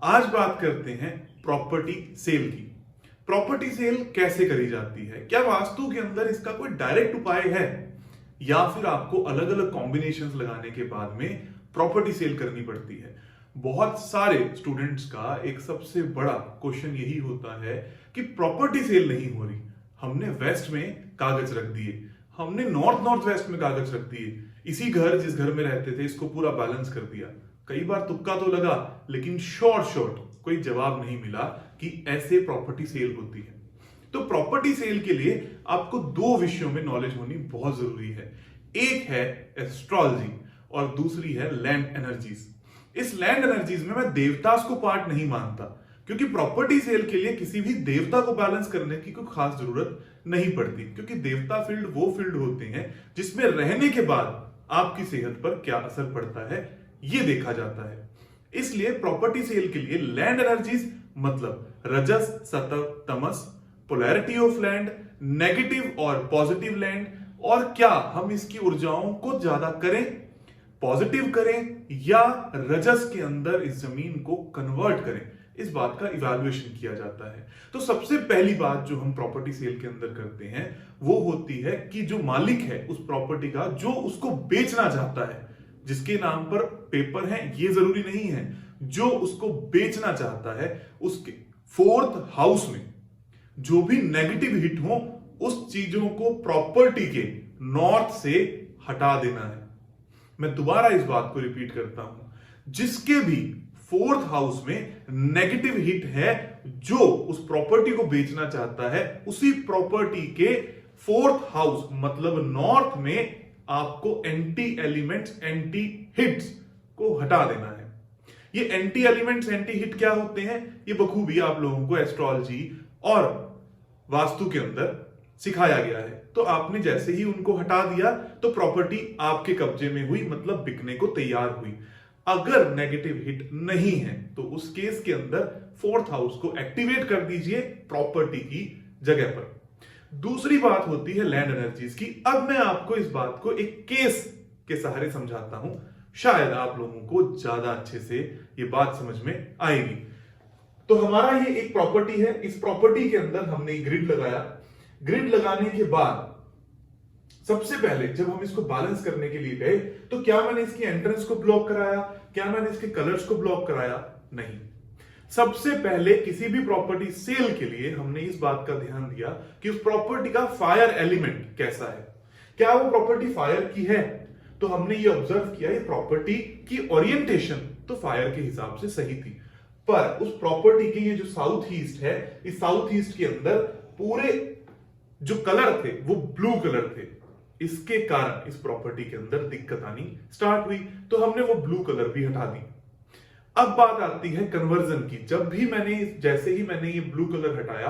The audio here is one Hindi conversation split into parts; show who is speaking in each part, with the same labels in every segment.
Speaker 1: आज बात करते हैं प्रॉपर्टी सेल की। प्रॉपर्टी सेल कैसे करी जाती है, क्या वास्तु के अंदर इसका कोई डायरेक्ट उपाय है या फिर आपको अलग अलग कॉम्बिनेशंस लगाने के बाद में प्रॉपर्टी सेल करनी पड़ती है। बहुत सारे स्टूडेंट्स का एक सबसे बड़ा क्वेश्चन यही होता है कि प्रॉपर्टी सेल नहीं हो रही, हमने वेस्ट में कागज रख दिए, हमने नॉर्थ वेस्ट में कागज रख दिए, इसी घर जिस घर में रहते थे इसको पूरा बैलेंस कर दिया। कई बार तुक्का तो लगा लेकिन शॉर्ट कोई जवाब नहीं मिला कि ऐसे प्रॉपर्टी सेल होती है। तो प्रॉपर्टी सेल के लिए आपको दो विषयों में नॉलेज होनी बहुत जरूरी है। एक है एस्ट्रोलॉजी और दूसरी है लैंड एनर्जीज। इस लैंड एनर्जीज में मैं देवतास को पार्ट नहीं मानता, क्योंकि प्रॉपर्टी सेल के लिए किसी भी देवता को बैलेंस करने की कोई खास जरूरत नहीं पड़ती, क्योंकि देवता फील्ड वो फील्ड होते हैं जिसमें रहने के बाद आपकी सेहत पर क्या असर पड़ता है ये देखा जाता है। इसलिए प्रॉपर्टी सेल के लिए लैंड एनर्जीज मतलब रजस सतव तमस, पोलैरिटी ऑफ लैंड, नेगेटिव और पॉजिटिव लैंड, और क्या हम इसकी ऊर्जाओं को ज्यादा करें, पॉजिटिव करें या रजस के अंदर इस जमीन को कन्वर्ट करें, इस बात का इवैल्यूएशन किया जाता है। तो सबसे पहली बात जो हम प्रॉपर्टी सेल के अंदर करते हैं वो होती है कि जो मालिक है उस प्रॉपर्टी का, जो उसको बेचना चाहता है, जिसके नाम पर पेपर है ये जरूरी नहीं है, जो उसको बेचना चाहता है उसके फोर्थ हाउस में जो भी नेगेटिव हिट हो उस चीजों को प्रॉपर्टी के नॉर्थ से हटा देना है। मैं दोबारा इस बात को रिपीट करता हूं, जिसके भी फोर्थ हाउस में नेगेटिव हिट है जो उस प्रॉपर्टी को बेचना चाहता है, उसी प्रॉपर्टी के फोर्थ हाउस मतलब नॉर्थ में आपको एंटी एलिमेंट्स एंटी हिट्स को हटा देना है। ये एंटी एलिमेंट्स एंटी हिट क्या होते हैं ये बखूबी आप लोगों को एस्ट्रोलॉजी और वास्तु के अंदर सिखाया गया है। तो आपने जैसे ही उनको हटा दिया तो प्रॉपर्टी आपके कब्जे में हुई, मतलब बिकने को तैयार हुई। अगर नेगेटिव हिट नहीं है तो उस केस के अंदर फोर्थ हाउस को एक्टिवेट कर दीजिए प्रॉपर्टी की जगह पर। दूसरी बात होती है लैंड एनर्जीज की। अब मैं आपको इस बात को एक केस के सहारे समझाता हूं, शायद आप लोगों को ज्यादा अच्छे से ये बात समझ में आएगी। तो हमारा ये एक प्रॉपर्टी है, इस प्रॉपर्टी के अंदर हमने ग्रिड लगाया। ग्रिड लगाने के बाद सबसे पहले जब हम इसको बैलेंस करने के लिए गए तो क्या मैंने इसकी एंट्रेंस को ब्लॉक कराया, क्या मैंने इसके कलर्स को ब्लॉक कराया? नहीं। सबसे पहले किसी भी प्रॉपर्टी सेल के लिए हमने इस बात का ध्यान दिया कि उस प्रॉपर्टी का फायर एलिमेंट कैसा है, क्या वो प्रॉपर्टी फायर की है? तो हमने ये ऑब्जर्व किया ये प्रॉपर्टी की ओरिएंटेशन तो फायर के हिसाब से सही थी, पर उस प्रॉपर्टी के ये जो साउथ ईस्ट है, इस साउथ ईस्ट के अंदर पूरे जो कलर थे वो ब्लू कलर थे। इसके कारण इस प्रॉपर्टी के अंदर दिक्कत आनी स्टार्ट हुई, तो हमने वो ब्लू कलर भी हटा दी। अब बात आती है कन्वर्जन की। जब भी जैसे ही मैंने ये ब्लू कलर हटाया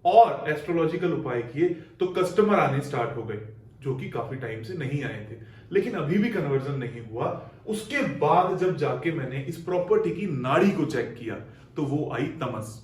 Speaker 1: और एस्ट्रोलॉजिकल उपाय किए तो कस्टमर आने स्टार्ट हो गए जो कि काफी टाइम से नहीं आए थे, लेकिन अभी भी कन्वर्जन नहीं हुआ। उसके बाद जब जाके मैंने इस प्रॉपर्टी की नाड़ी को चेक किया तो वो आई तमस।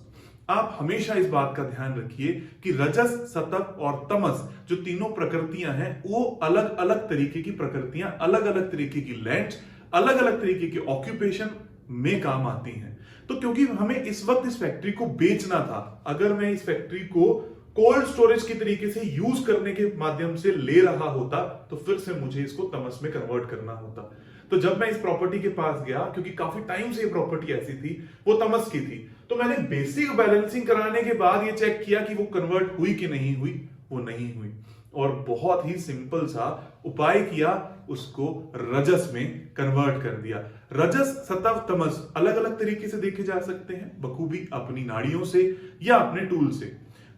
Speaker 1: आप हमेशा इस बात का ध्यान रखिए कि रजस सतव और तमस जो तीनों प्रकृतियां हैं वो अलग अलग तरीके की प्रकृतियां, अलग अलग तरीके की लैंड, अलग अलग तरीके के ऑक्यूपेशन में काम आती हैं। तो क्योंकि हमें इस वक्त इस फैक्ट्री को बेचना था, अगर मैं इस फैक्ट्री को कोल्ड स्टोरेज की तरीके से यूज करने के माध्यम से ले रहा होता तो फिर से मुझे इसको तमस में कन्वर्ट करना होता। तो जब मैं इस प्रॉपर्टी के पास गया, क्योंकि काफी टाइम से ये प्रॉपर्टी ऐसी थी, वो तमस की थी, तो मैंने बेसिक बैलेंसिंग कराने के बाद ये चेक किया कि वो कन्वर्ट हुई कि नहीं हुई। वो नहीं हुई, और बहुत ही सिंपल सा उपाय किया, उसको रजस में कन्वर्ट कर दिया। रजस सतव तमस अलग अलग तरीके से देखे जा सकते हैं, बखूबी अपनी नाड़ियों से या अपने टूल से।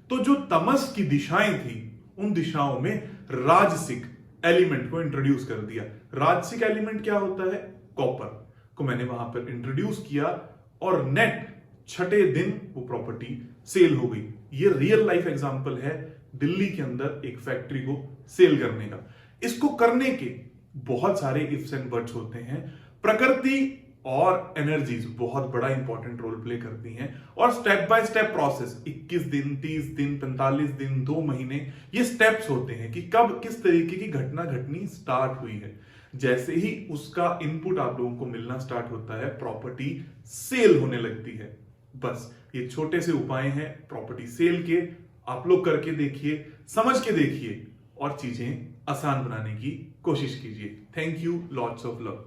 Speaker 1: तो जो तमस की दिशाएं थी उन दिशाओं में राजसिक एलिमेंट को इंट्रोड्यूस कर दिया। राजसिक एलिमेंट क्या होता है? कॉपर को मैंने वहां पर इंट्रोड्यूस किया और नेट छठे दिन वो प्रॉपर्टी सेल हो गई। ये रियल लाइफ एग्जांपल है दिल्ली के अंदर एक फैक्ट्री को सेल करने का। इसको करने के बहुत सारे इफ्स एंड बट्स होते हैं। प्रकृति और एनर्जीज बहुत बड़ा इंपॉर्टेंट रोल प्ले करती हैं, और स्टेप बाय स्टेप प्रोसेस 21 दिन, 30 दिन, 45 दिन, 2 महीने, ये स्टेप्स होते हैं कि कब किस तरीके की घटना घटनी स्टार्ट हुई है। जैसे ही उसका इनपुट आप लोगों को मिलना स्टार्ट होता है, प्रॉपर्टी सेल होने लगती है। बस ये छोटे से उपाय हैं प्रॉपर्टी सेल के, आप लोग करके देखिए, समझ के देखिए और चीजें आसान बनाने की कोशिश कीजिए। Thank you, lots of love.